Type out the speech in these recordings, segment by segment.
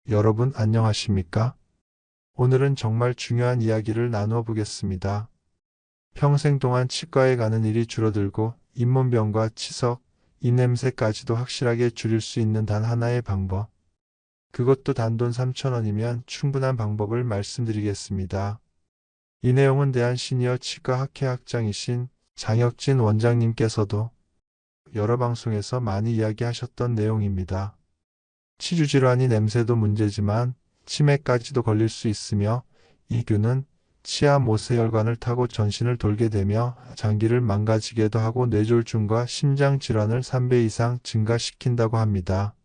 여러분 안녕하십니까? 오늘은 정말 중요한 이야기를 나누어 보겠습니다. 평생 동안 치과에 가는 일이 줄어들고 잇몸병과 치석, 입냄새까지도 확실하게 줄일 수 있는 단 하나의 방법. 그것도 단돈 3,000원이면 충분한 방법을 말씀드리겠습니다. 이 내용은 대한시니어 치과 학회학장이신 장혁진 원장님께서도 여러 방송에서 많이 이야기하셨던 내용입니다. 치주질환이 냄새도 문제지만 치매까지도 걸릴 수 있으며 이 균은 치아 모세혈관을 타고 전신을 돌게 되며 장기를 망가지게도 하고 뇌졸중과 심장질환을 3배 이상 증가시킨다고 합니다.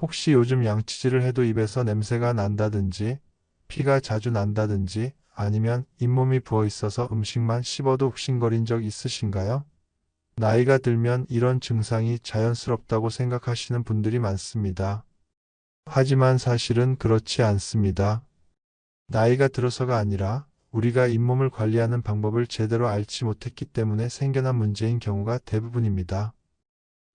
혹시 요즘 양치질을 해도 입에서 냄새가 난다든지 피가 자주 난다든지 아니면 잇몸이 부어 있어서 음식만 씹어도 욱신거린 적 있으신가요? 나이가 들면 이런 증상이 자연스럽다고 생각하시는 분들이 많습니다. 하지만 사실은 그렇지 않습니다. 나이가 들어서가 아니라 우리가 잇몸을 관리하는 방법을 제대로 알지 못했기 때문에 생겨난 문제인 경우가 대부분입니다.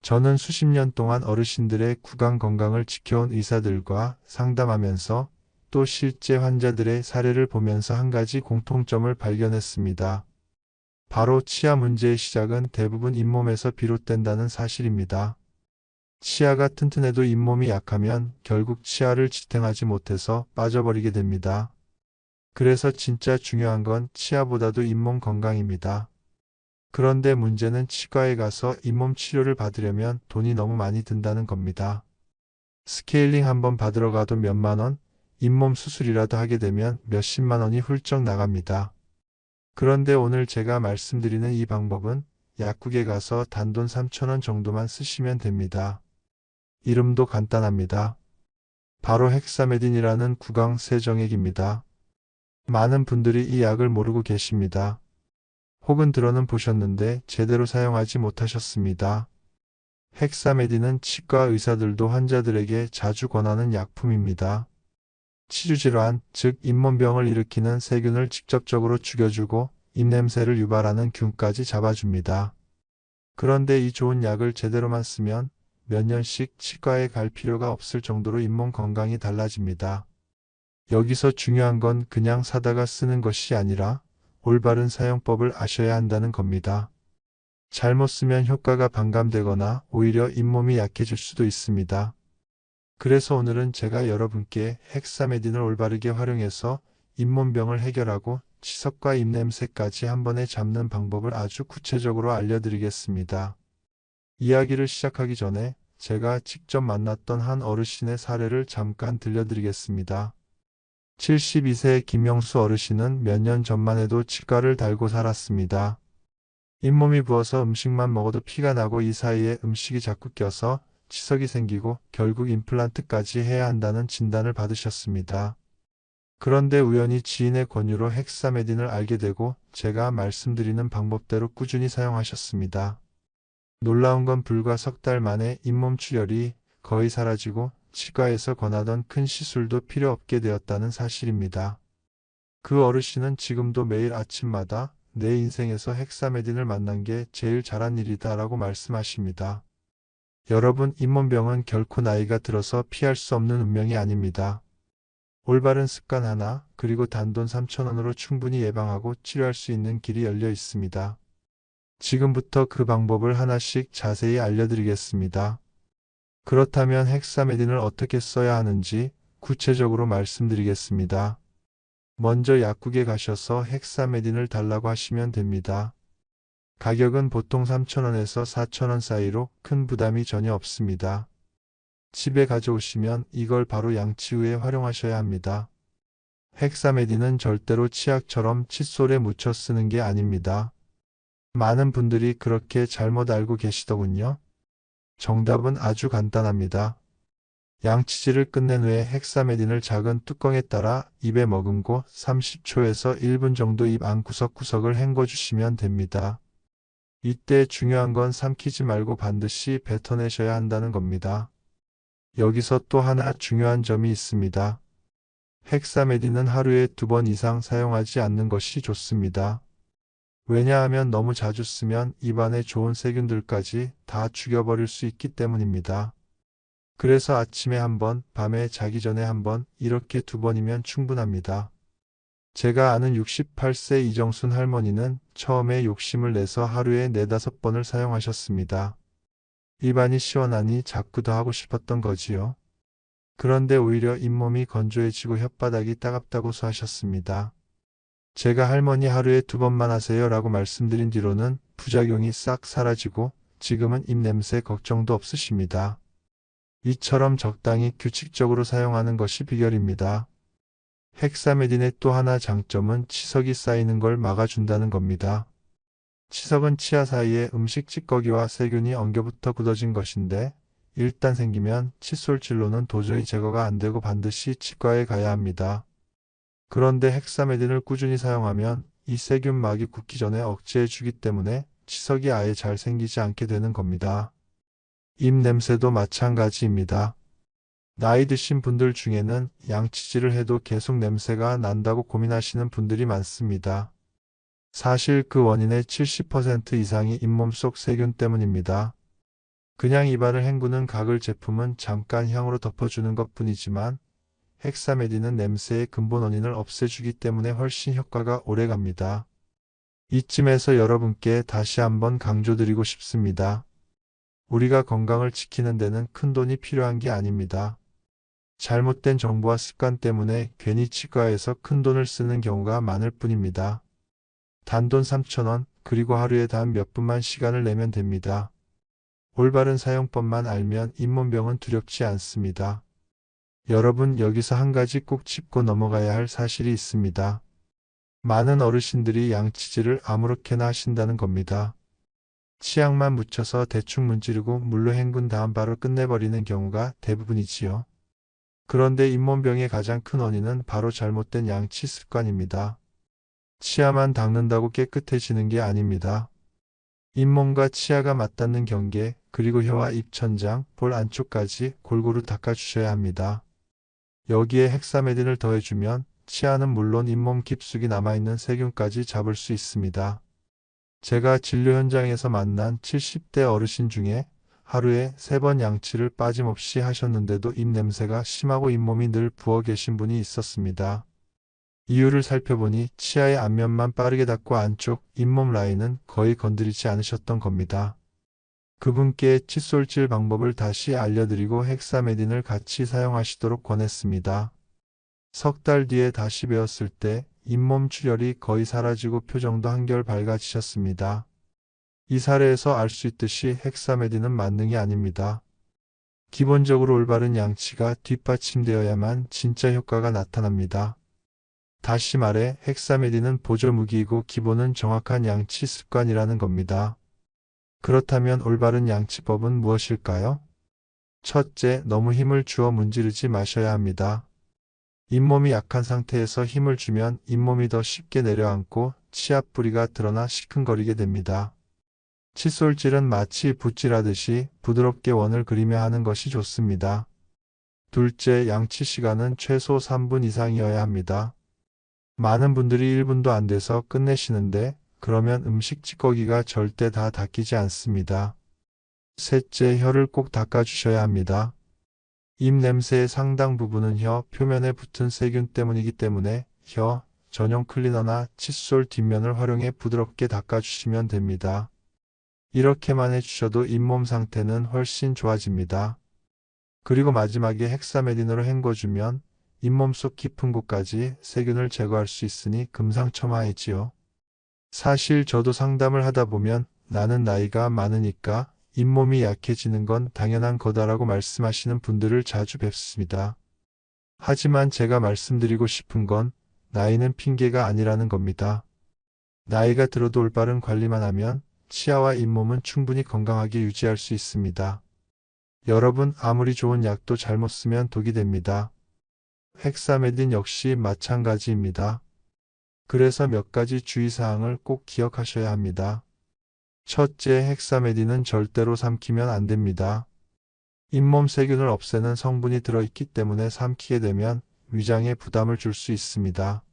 저는 수십 년 동안 어르신들의 구강 건강을 지켜온 의사들과 상담하면서 또 실제 환자들의 사례를 보면서 한 가지 공통점을 발견했습니다. 바로 치아 문제의 시작은 대부분 잇몸에서 비롯된다는 사실입니다. 치아가 튼튼해도 잇몸이 약하면 결국 치아를 지탱하지 못해서 빠져버리게 됩니다. 그래서 진짜 중요한 건 치아보다도 잇몸 건강입니다. 그런데 문제는 치과에 가서 잇몸 치료를 받으려면 돈이 너무 많이 든다는 겁니다. 스케일링 한번 받으러 가도 몇만 원, 잇몸 수술이라도 하게 되면 몇십만 원이 훌쩍 나갑니다. 그런데 오늘 제가 말씀드리는 이 방법은 약국에 가서 단돈 3,000원 정도만 쓰시면 됩니다. 이름도 간단합니다. 바로 헥사메딘이라는 구강 세정액입니다. 많은 분들이 이 약을 모르고 계십니다. 혹은 들어는 보셨는데 제대로 사용하지 못하셨습니다. 헥사메딘은 치과 의사들도 환자들에게 자주 권하는 약품입니다. 치주질환, 즉 잇몸병을 일으키는 세균을 직접적으로 죽여주고 입냄새를 유발하는 균까지 잡아줍니다. 그런데 이 좋은 약을 제대로만 쓰면 몇 년씩 치과에 갈 필요가 없을 정도로 잇몸 건강이 달라집니다. 여기서 중요한 건 그냥 사다가 쓰는 것이 아니라 올바른 사용법을 아셔야 한다는 겁니다. 잘못 쓰면 효과가 반감되거나 오히려 잇몸이 약해질 수도 있습니다. 그래서 오늘은 제가 여러분께 헥사메딘을 올바르게 활용해서 잇몸병을 해결하고 치석과 입냄새까지 한 번에 잡는 방법을 아주 구체적으로 알려드리겠습니다. 이야기를 시작하기 전에 제가 직접 만났던 한 어르신의 사례를 잠깐 들려드리겠습니다. 72세 김영수 어르신은 몇 년 전만 해도 치과를 달고 살았습니다. 잇몸이 부어서 음식만 먹어도 피가 나고 이 사이에 음식이 자꾸 껴서 치석이 생기고 결국 임플란트까지 해야 한다는 진단을 받으셨습니다. 그런데 우연히 지인의 권유로 헥사메딘을 알게 되고 제가 말씀드리는 방법대로 꾸준히 사용하셨습니다. 놀라운 건 불과 석 달 만에 잇몸 출혈이 거의 사라지고 치과에서 권하던 큰 시술도 필요 없게 되었다는 사실입니다. 그 어르신은 지금도 매일 아침마다 내 인생에서 헥사메딘을 만난 게 제일 잘한 일이다 라고 말씀하십니다. 여러분, 잇몸병은 결코 나이가 들어서 피할 수 없는 운명이 아닙니다. 올바른 습관 하나, 그리고 단돈 3,000원으로 충분히 예방하고 치료할 수 있는 길이 열려 있습니다. 지금부터 그 방법을 하나씩 자세히 알려드리겠습니다. 그렇다면 헥사메딘을 어떻게 써야 하는지 구체적으로 말씀드리겠습니다. 먼저 약국에 가셔서 헥사메딘을 달라고 하시면 됩니다. 가격은 보통 3,000원에서 4,000원 사이로 큰 부담이 전혀 없습니다. 집에 가져오시면 이걸 바로 양치 후에 활용하셔야 합니다. 헥사메딘은 절대로 치약처럼 칫솔에 묻혀 쓰는 게 아닙니다. 많은 분들이 그렇게 잘못 알고 계시더군요. 정답은 아주 간단합니다. 양치질을 끝낸 후에 헥사메딘을 작은 뚜껑에 따라 입에 머금고 30초에서 1분 정도 입 안 구석구석을 헹궈주시면 됩니다. 이때 중요한 건 삼키지 말고 반드시 뱉어내셔야 한다는 겁니다. 여기서 또 하나 중요한 점이 있습니다. 헥사메딘은 하루에 2번 이상 사용하지 않는 것이 좋습니다. 왜냐하면 너무 자주 쓰면 입안에 좋은 세균들까지 다 죽여버릴 수 있기 때문입니다. 그래서 아침에 한 번, 밤에 자기 전에 한 번, 이렇게 2번이면 충분합니다. 제가 아는 68세 이정순 할머니는 처음에 욕심을 내서 하루에 4~5번을 사용하셨습니다. 입안이 시원하니 자꾸 더 하고 싶었던 거지요. 그런데 오히려 잇몸이 건조해지고 혓바닥이 따갑다고 소하셨습니다. 제가 할머니 하루에 2번만 하세요 라고 말씀드린 뒤로는 부작용이 싹 사라지고 지금은 입냄새 걱정도 없으십니다. 이처럼 적당히 규칙적으로 사용하는 것이 비결입니다. 헥사메딘의 또 하나 장점은 치석이 쌓이는 걸 막아준다는 겁니다. 치석은 치아 사이에 음식 찌꺼기와 세균이 엉겨붙어 굳어진 것인데 일단 생기면 칫솔질로는 도저히 제거가 안 되고 반드시 치과에 가야 합니다. 그런데 헥사메딘을 꾸준히 사용하면 이 세균막이 굳기 전에 억제해 주기 때문에 치석이 아예 잘 생기지 않게 되는 겁니다. 입 냄새도 마찬가지입니다. 나이 드신 분들 중에는 양치질을 해도 계속 냄새가 난다고 고민하시는 분들이 많습니다. 사실 그 원인의 70% 이상이 잇몸 속 세균 때문입니다. 그냥 입안을 헹구는 가글 제품은 잠깐 향으로 덮어주는 것 뿐이지만 헥사메딘은 냄새의 근본 원인을 없애주기 때문에 훨씬 효과가 오래갑니다. 이쯤에서 여러분께 다시 한번 강조드리고 싶습니다. 우리가 건강을 지키는 데는 큰 돈이 필요한 게 아닙니다. 잘못된 정보와 습관 때문에 괜히 치과에서 큰 돈을 쓰는 경우가 많을 뿐입니다. 단돈 3,000원, 그리고 하루에 단 몇 분만 시간을 내면 됩니다. 올바른 사용법만 알면 잇몸병은 두렵지 않습니다. 여러분, 여기서 한 가지 꼭 짚고 넘어가야 할 사실이 있습니다. 많은 어르신들이 양치질을 아무렇게나 하신다는 겁니다. 치약만 묻혀서 대충 문지르고 물로 헹군 다음 바로 끝내버리는 경우가 대부분이지요. 그런데 잇몸병의 가장 큰 원인은 바로 잘못된 양치 습관입니다. 치아만 닦는다고 깨끗해지는 게 아닙니다. 잇몸과 치아가 맞닿는 경계, 그리고 혀와 입 천장, 볼 안쪽까지 골고루 닦아주셔야 합니다. 여기에 헥사메딘을 더해주면 치아는 물론 잇몸 깊숙이 남아있는 세균까지 잡을 수 있습니다. 제가 진료 현장에서 만난 70대 어르신 중에 하루에 3번 양치를 빠짐없이 하셨는데도 입냄새가 심하고 잇몸이 늘 부어 계신 분이 있었습니다. 이유를 살펴보니 치아의 앞면만 빠르게 닦고 안쪽 잇몸 라인은 거의 건드리지 않으셨던 겁니다. 그분께 칫솔질 방법을 다시 알려드리고 헥사메딘을 같이 사용하시도록 권했습니다. 3달 뒤에 다시 뵈었을 때 잇몸 출혈이 거의 사라지고 표정도 한결 밝아지셨습니다. 이 사례에서 알 수 있듯이 헥사메딘은 만능이 아닙니다. 기본적으로 올바른 양치가 뒷받침되어야만 진짜 효과가 나타납니다. 다시 말해 헥사메딘은 보조무기이고 기본은 정확한 양치 습관이라는 겁니다. 그렇다면 올바른 양치법은 무엇일까요? 첫째, 너무 힘을 주어 문지르지 마셔야 합니다. 잇몸이 약한 상태에서 힘을 주면 잇몸이 더 쉽게 내려앉고 치아 뿌리가 드러나 시큰거리게 됩니다. 칫솔질은 마치 붓질하듯이 부드럽게 원을 그리며 하는 것이 좋습니다. 둘째, 양치 시간은 최소 3분 이상이어야 합니다. 많은 분들이 1분도 안 돼서 끝내시는데 그러면 음식 찌꺼기가 절대 다 닦이지 않습니다. 셋째, 혀를 꼭 닦아주셔야 합니다. 입 냄새의 상당 부분은 혀 표면에 붙은 세균 때문이기 때문에 혀 전용 클리너나 칫솔 뒷면을 활용해 부드럽게 닦아주시면 됩니다. 이렇게만 해주셔도 잇몸 상태는 훨씬 좋아집니다. 그리고 마지막에 헥사메딘으로 헹궈주면 잇몸 속 깊은 곳까지 세균을 제거할 수 있으니 금상첨화이지요. 사실 저도 상담을 하다 보면 나는 나이가 많으니까 잇몸이 약해지는 건 당연한 거다라고 말씀하시는 분들을 자주 뵙습니다. 하지만 제가 말씀드리고 싶은 건 나이는 핑계가 아니라는 겁니다. 나이가 들어도 올바른 관리만 하면 치아와 잇몸은 충분히 건강하게 유지할 수 있습니다. 여러분, 아무리 좋은 약도 잘못 쓰면 독이 됩니다. 헥사메딘 역시 마찬가지입니다. 그래서 몇 가지 주의사항을 꼭 기억하셔야 합니다. 첫째, 헥사메딘은 절대로 삼키면 안 됩니다. 잇몸 세균을 없애는 성분이 들어있기 때문에 삼키게 되면 위장에 부담을 줄 수 있습니다.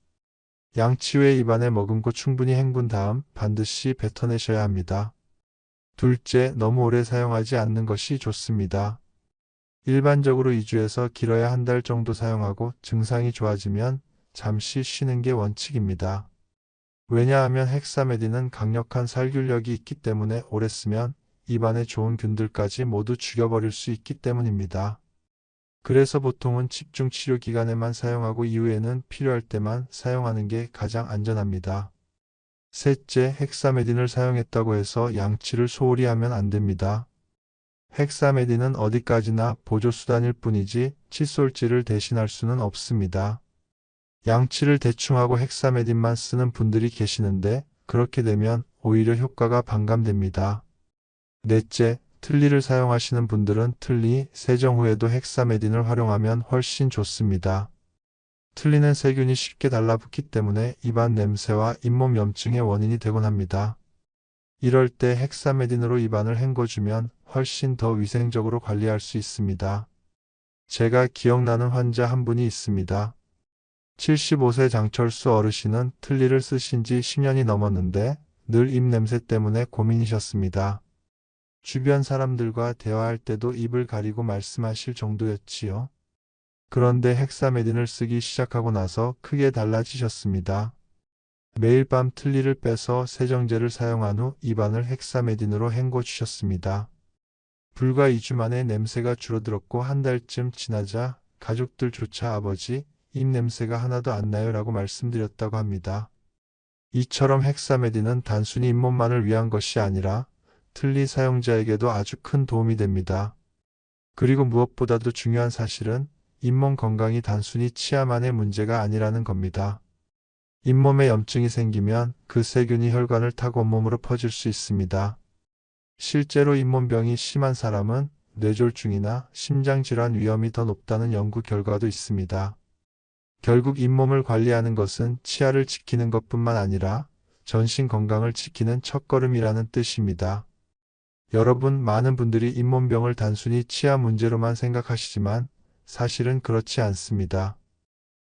양치 후에 입안에 머금고 충분히 헹군 다음 반드시 뱉어내셔야 합니다. 둘째, 너무 오래 사용하지 않는 것이 좋습니다. 일반적으로 2주에서 길어야 한 달 정도 사용하고 증상이 좋아지면 잠시 쉬는 게 원칙입니다. 왜냐하면 헥사메딘은 강력한 살균력이 있기 때문에 오래 쓰면 입안에 좋은 균들까지 모두 죽여버릴 수 있기 때문입니다. 그래서 보통은 집중 치료 기간에만 사용하고 이후에는 필요할 때만 사용하는 게 가장 안전합니다. 셋째, 헥사메딘을 사용했다고 해서 양치를 소홀히 하면 안 됩니다. 헥사메딘은 어디까지나 보조수단일 뿐이지 칫솔질을 대신할 수는 없습니다. 양치를 대충 하고 헥사메딘만 쓰는 분들이 계시는데 그렇게 되면 오히려 효과가 반감됩니다. 넷째, 틀니를 사용하시는 분들은 틀니 세정 후에도 헥사메딘을 활용하면 훨씬 좋습니다. 틀니는 세균이 쉽게 달라붙기 때문에 입안 냄새와 잇몸 염증의 원인이 되곤 합니다. 이럴 때 헥사메딘으로 입안을 헹궈주면 훨씬 더 위생적으로 관리할 수 있습니다. 제가 기억나는 환자 한 분이 있습니다. 75세 장철수 어르신은 틀니를 쓰신 지 10년이 넘었는데 늘 입냄새 때문에 고민이셨습니다. 주변 사람들과 대화할 때도 입을 가리고 말씀하실 정도였지요. 그런데 헥사메딘을 쓰기 시작하고 나서 크게 달라지셨습니다. 매일 밤 틀니를 빼서 세정제를 사용한 후 입안을 헥사메딘으로 헹궈 주셨습니다. 불과 2주 만에 냄새가 줄어들었고 한 달쯤 지나자 가족들조차 아버지, 입냄새가 하나도 안 나요 라고 말씀드렸다고 합니다. 이처럼 헥사메딘은 단순히 잇몸만을 위한 것이 아니라 틀니 사용자에게도 아주 큰 도움이 됩니다. 그리고 무엇보다도 중요한 사실은 잇몸 건강이 단순히 치아만의 문제가 아니라는 겁니다. 잇몸에 염증이 생기면 그 세균이 혈관을 타고 온몸으로 퍼질 수 있습니다. 실제로 잇몸병이 심한 사람은 뇌졸중이나 심장질환 위험이 더 높다는 연구 결과도 있습니다. 결국 잇몸을 관리하는 것은 치아를 지키는 것뿐만 아니라 전신 건강을 지키는 첫걸음이라는 뜻입니다. 여러분, 많은 분들이 잇몸병을 단순히 치아 문제로만 생각하시지만 사실은 그렇지 않습니다.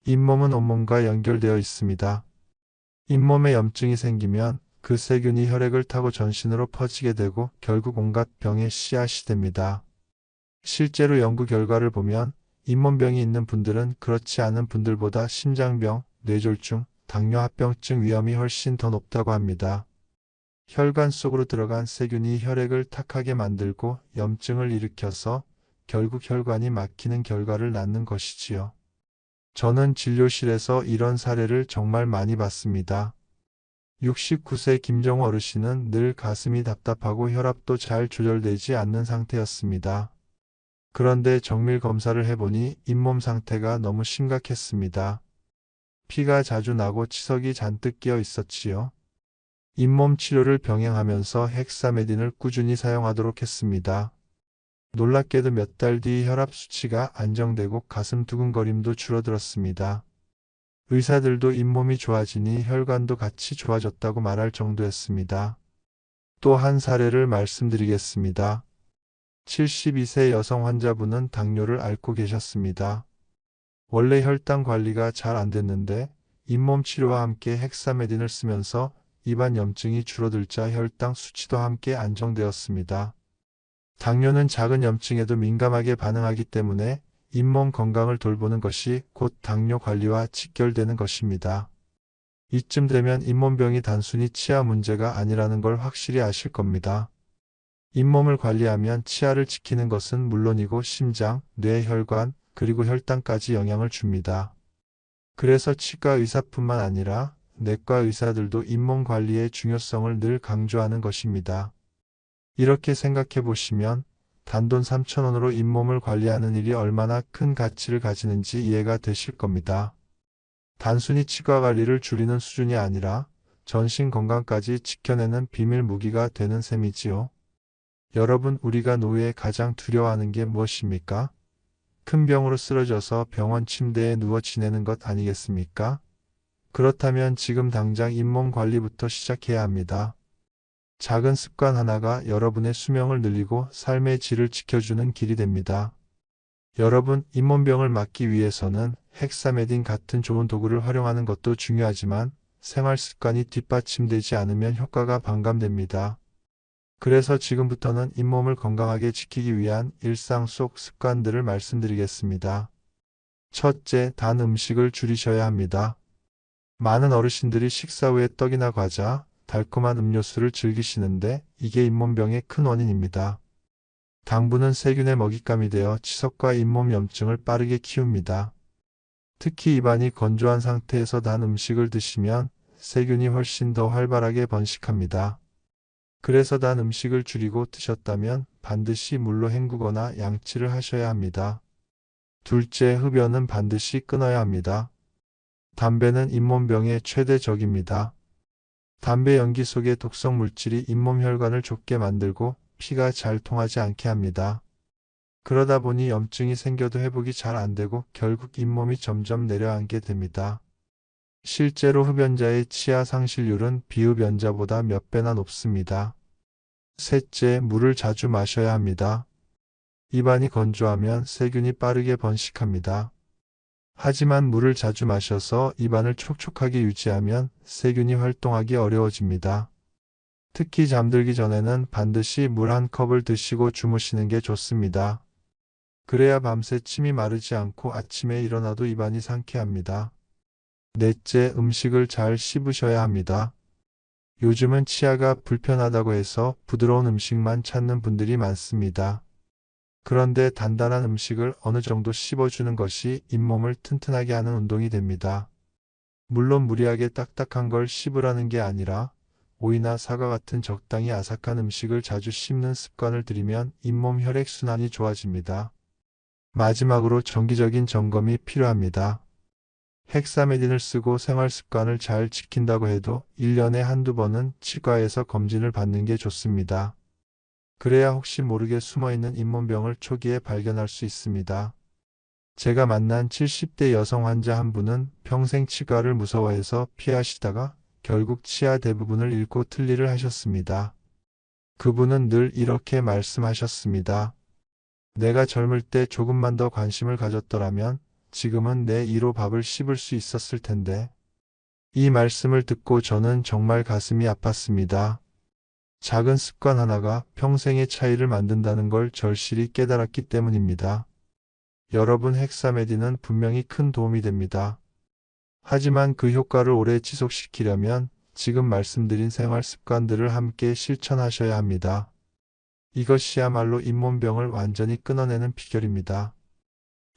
잇몸은 온몸과 연결되어 있습니다. 잇몸에 염증이 생기면 그 세균이 혈액을 타고 전신으로 퍼지게 되고 결국 온갖 병의 씨앗이 됩니다. 실제로 연구 결과를 보면 잇몸병이 있는 분들은 그렇지 않은 분들보다 심장병, 뇌졸중, 당뇨합병증 위험이 훨씬 더 높다고 합니다. 혈관 속으로 들어간 세균이 혈액을 탁하게 만들고 염증을 일으켜서 결국 혈관이 막히는 결과를 낳는 것이지요. 저는 진료실에서 이런 사례를 정말 많이 봤습니다. 69세 김정호 어르신은 늘 가슴이 답답하고 혈압도 잘 조절되지 않는 상태였습니다. 그런데 정밀 검사를 해보니 잇몸 상태가 너무 심각했습니다. 피가 자주 나고 치석이 잔뜩 끼어 있었지요. 잇몸 치료를 병행하면서 헥사메딘을 꾸준히 사용하도록 했습니다. 놀랍게도 몇 달 뒤 혈압 수치가 안정되고 가슴 두근거림도 줄어들었습니다. 의사들도 잇몸이 좋아지니 혈관도 같이 좋아졌다고 말할 정도였습니다. 또 한 사례를 말씀드리겠습니다. 72세 여성 환자분은 당뇨를 앓고 계셨습니다. 원래 혈당 관리가 잘 안 됐는데 잇몸 치료와 함께 헥사메딘을 쓰면서 입안 염증이 줄어들자 혈당 수치도 함께 안정되었습니다. 당뇨는 작은 염증에도 민감하게 반응하기 때문에 잇몸 건강을 돌보는 것이 곧 당뇨 관리와 직결되는 것입니다. 이쯤 되면 잇몸병이 단순히 치아 문제가 아니라는 걸 확실히 아실 겁니다. 잇몸을 관리하면 치아를 지키는 것은 물론이고 심장, 뇌, 혈관, 그리고 혈당까지 영향을 줍니다. 그래서 치과 의사뿐만 아니라 내과 의사들도 잇몸 관리의 중요성을 늘 강조하는 것입니다. 이렇게 생각해 보시면 단돈 3,000원으로 잇몸을 관리하는 일이 얼마나 큰 가치를 가지는지 이해가 되실 겁니다. 단순히 치과 관리를 줄이는 수준이 아니라 전신 건강까지 지켜내는 비밀 무기가 되는 셈이지요. 여러분, 우리가 노후에 가장 두려워하는 게 무엇입니까? 큰 병으로 쓰러져서 병원 침대에 누워 지내는 것 아니겠습니까? 그렇다면 지금 당장 잇몸 관리부터 시작해야 합니다. 작은 습관 하나가 여러분의 수명을 늘리고 삶의 질을 지켜주는 길이 됩니다. 여러분, 잇몸병을 막기 위해서는 헥사메딘 같은 좋은 도구를 활용하는 것도 중요하지만 생활 습관이 뒷받침되지 않으면 효과가 반감됩니다. 그래서 지금부터는 잇몸을 건강하게 지키기 위한 일상 속 습관들을 말씀드리겠습니다. 첫째, 단 음식을 줄이셔야 합니다. 많은 어르신들이 식사 후에 떡이나 과자, 달콤한 음료수를 즐기시는데 이게 잇몸병의 큰 원인입니다. 당분은 세균의 먹잇감이 되어 치석과 잇몸 염증을 빠르게 키웁니다. 특히 입안이 건조한 상태에서 단 음식을 드시면 세균이 훨씬 더 활발하게 번식합니다. 그래서 단 음식을 줄이고 드셨다면 반드시 물로 헹구거나 양치를 하셔야 합니다. 둘째, 흡연은 반드시 끊어야 합니다. 담배는 잇몸병의 최대 적입니다. 담배 연기 속의 독성 물질이 잇몸 혈관을 좁게 만들고 피가 잘 통하지 않게 합니다. 그러다 보니 염증이 생겨도 회복이 잘 안 되고 결국 잇몸이 점점 내려앉게 됩니다. 실제로 흡연자의 치아 상실률은 비흡연자보다 몇 배나 높습니다. 셋째, 물을 자주 마셔야 합니다. 입안이 건조하면 세균이 빠르게 번식합니다. 하지만 물을 자주 마셔서 입안을 촉촉하게 유지하면 세균이 활동하기 어려워집니다. 특히 잠들기 전에는 반드시 물 한 컵을 드시고 주무시는 게 좋습니다. 그래야 밤새 침이 마르지 않고 아침에 일어나도 입안이 상쾌합니다. 넷째, 음식을 잘 씹으셔야 합니다. 요즘은 치아가 불편하다고 해서 부드러운 음식만 찾는 분들이 많습니다. 그런데 단단한 음식을 어느 정도 씹어주는 것이 잇몸을 튼튼하게 하는 운동이 됩니다. 물론 무리하게 딱딱한 걸 씹으라는 게 아니라 오이나 사과 같은 적당히 아삭한 음식을 자주 씹는 습관을 들이면 잇몸 혈액순환이 좋아집니다. 마지막으로 정기적인 점검이 필요합니다. 헥사메딘을 쓰고 생활 습관을 잘 지킨다고 해도 1년에 한두 번은 치과에서 검진을 받는 게 좋습니다. 그래야 혹시 모르게 숨어있는 잇몸병을 초기에 발견할 수 있습니다. 제가 만난 70대 여성 환자 한 분은 평생 치과를 무서워해서 피하시다가 결국 치아 대부분을 잃고 틀니를 하셨습니다. 그분은 늘 이렇게 말씀하셨습니다. 내가 젊을 때 조금만 더 관심을 가졌더라면 지금은 내 이로 밥을 씹을 수 있었을 텐데. 이 말씀을 듣고 저는 정말 가슴이 아팠습니다. 작은 습관 하나가 평생의 차이를 만든다는 걸 절실히 깨달았기 때문입니다. 여러분, 헥사메딘은 분명히 큰 도움이 됩니다. 하지만 그 효과를 오래 지속시키려면 지금 말씀드린 생활 습관들을 함께 실천하셔야 합니다. 이것이야말로 잇몸병을 완전히 끊어내는 비결입니다.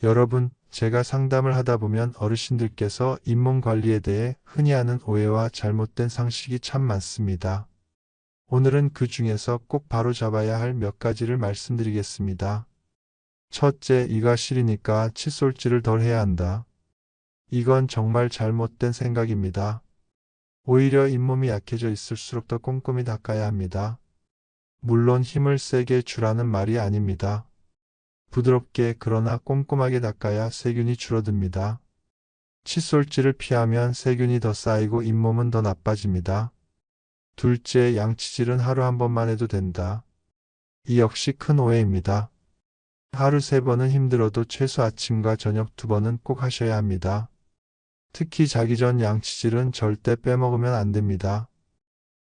여러분, 제가 상담을 하다 보면 어르신들께서 잇몸 관리에 대해 흔히 하는 오해와 잘못된 상식이 참 많습니다. 오늘은 그 중에서 꼭 바로잡아야 할 몇 가지를 말씀드리겠습니다. 첫째, 이가 시리니까 칫솔질을 덜 해야 한다. 이건 정말 잘못된 생각입니다. 오히려 잇몸이 약해져 있을수록 더 꼼꼼히 닦아야 합니다. 물론 힘을 세게 주라는 말이 아닙니다. 부드럽게 그러나 꼼꼼하게 닦아야 세균이 줄어듭니다. 칫솔질을 피하면 세균이 더 쌓이고 잇몸은 더 나빠집니다. 둘째, 양치질은 하루 한 번만 해도 된다. 이 역시 큰 오해입니다. 하루 3번은 힘들어도 최소 아침과 저녁 2번은 꼭 하셔야 합니다. 특히 자기 전 양치질은 절대 빼먹으면 안 됩니다.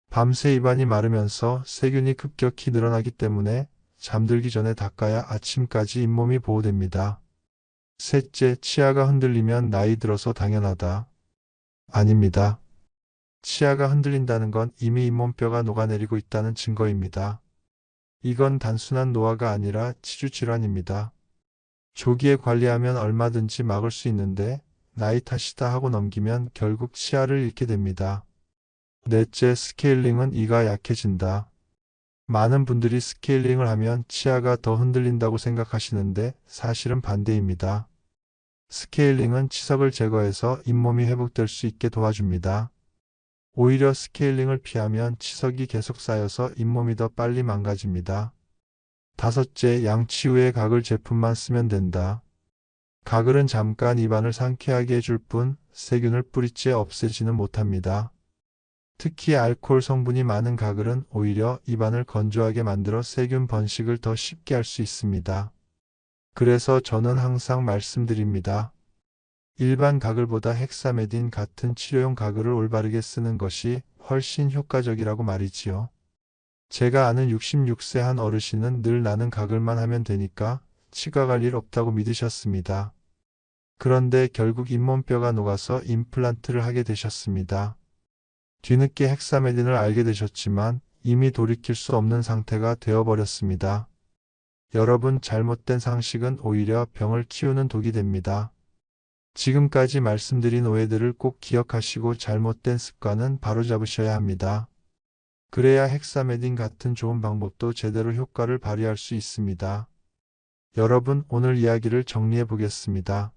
밤새 입안이 마르면서 세균이 급격히 늘어나기 때문에 잠들기 전에 닦아야 아침까지 잇몸이 보호됩니다. 셋째, 치아가 흔들리면 나이 들어서 당연하다. 아닙니다. 치아가 흔들린다는 건 이미 잇몸뼈가 녹아내리고 있다는 증거입니다. 이건 단순한 노화가 아니라 치주 질환입니다. 조기에 관리하면 얼마든지 막을 수 있는데 나이 탓이다 하고 넘기면 결국 치아를 잃게 됩니다. 넷째, 스케일링은 이가 약해진다. 많은 분들이 스케일링을 하면 치아가 더 흔들린다고 생각하시는데 사실은 반대입니다. 스케일링은 치석을 제거해서 잇몸이 회복될 수 있게 도와줍니다. 오히려 스케일링을 피하면 치석이 계속 쌓여서 잇몸이 더 빨리 망가집니다. 다섯째, 양치 후에 가글 제품만 쓰면 된다. 가글은 잠깐 입안을 상쾌하게 해줄 뿐 세균을 뿌리째 없애지는 못합니다. 특히 알코올 성분이 많은 가글은 오히려 입안을 건조하게 만들어 세균 번식을 더 쉽게 할 수 있습니다. 그래서 저는 항상 말씀드립니다. 일반 가글보다 헥사메딘 같은 치료용 가글을 올바르게 쓰는 것이 훨씬 효과적이라고 말이지요. 제가 아는 66세 한 어르신은 늘 나는 가글만 하면 되니까 치과 갈 일 없다고 믿으셨습니다. 그런데 결국 잇몸뼈가 녹아서 임플란트를 하게 되셨습니다. 뒤늦게 헥사메딘을 알게 되셨지만 이미 돌이킬 수 없는 상태가 되어버렸습니다. 여러분, 잘못된 상식은 오히려 병을 키우는 독이 됩니다. 지금까지 말씀드린 오해들을 꼭 기억하시고 잘못된 습관은 바로잡으셔야 합니다. 그래야 헥사메딘 같은 좋은 방법도 제대로 효과를 발휘할 수 있습니다. 여러분, 오늘 이야기를 정리해 보겠습니다.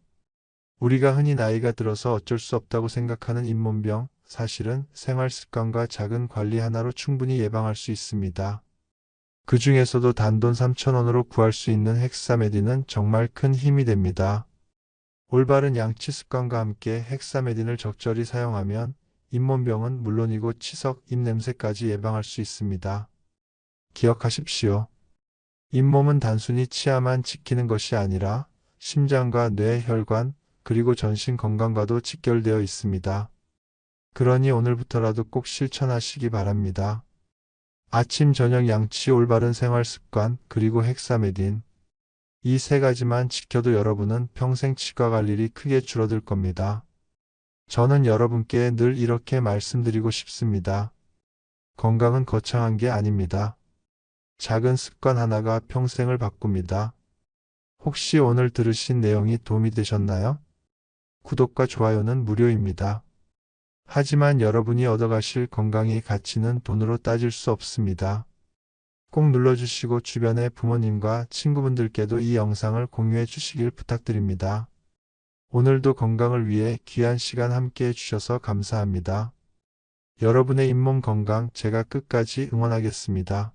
우리가 흔히 나이가 들어서 어쩔 수 없다고 생각하는 잇몸병, 사실은 생활 습관과 작은 관리 하나로 충분히 예방할 수 있습니다. 그 중에서도 단돈 3,000원으로 구할 수 있는 헥사메딘은 정말 큰 힘이 됩니다. 올바른 양치 습관과 함께 헥사메딘을 적절히 사용하면 잇몸병은 물론이고 치석, 입냄새까지 예방할 수 있습니다. 기억하십시오. 잇몸은 단순히 치아만 지키는 것이 아니라 심장과 뇌, 혈관, 그리고 전신 건강과도 직결되어 있습니다. 그러니 오늘부터라도 꼭 실천하시기 바랍니다. 아침, 저녁 양치, 올바른 생활 습관, 그리고 헥사메딘. 이 세 가지만 지켜도 여러분은 평생 치과 갈 일이 크게 줄어들 겁니다. 저는 여러분께 늘 이렇게 말씀드리고 싶습니다. 건강은 거창한 게 아닙니다. 작은 습관 하나가 평생을 바꿉니다. 혹시 오늘 들으신 내용이 도움이 되셨나요? 구독과 좋아요는 무료입니다. 하지만 여러분이 얻어가실 건강의 가치는 돈으로 따질 수 없습니다. 꼭 눌러주시고 주변의 부모님과 친구분들께도 이 영상을 공유해 주시길 부탁드립니다. 오늘도 건강을 위해 귀한 시간 함께 해주셔서 감사합니다. 여러분의 잇몸 건강 제가 끝까지 응원하겠습니다.